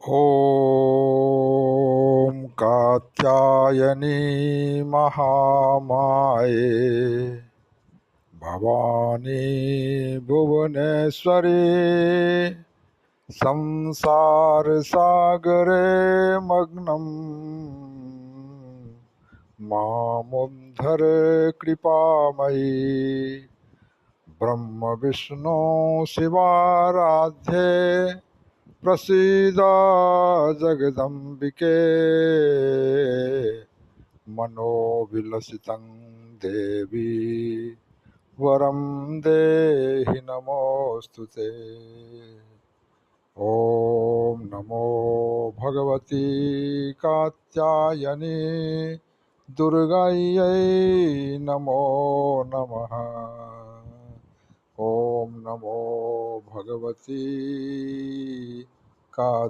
ॐ कात्यायनी महामाये भवानी भुवनेश्वरी संसारसागरे मग्नं मामुद्धर कृपामयी ब्रह्म विष्णु शिवाराध्ये प्रसीद जगदम्बिके मनोविलसितं देवी वरं देहि नमोऽस्तुते। ॐ नमो भगवती कात्यायनी दुर्गायै नमो नमः। ॐ नमो भगवती का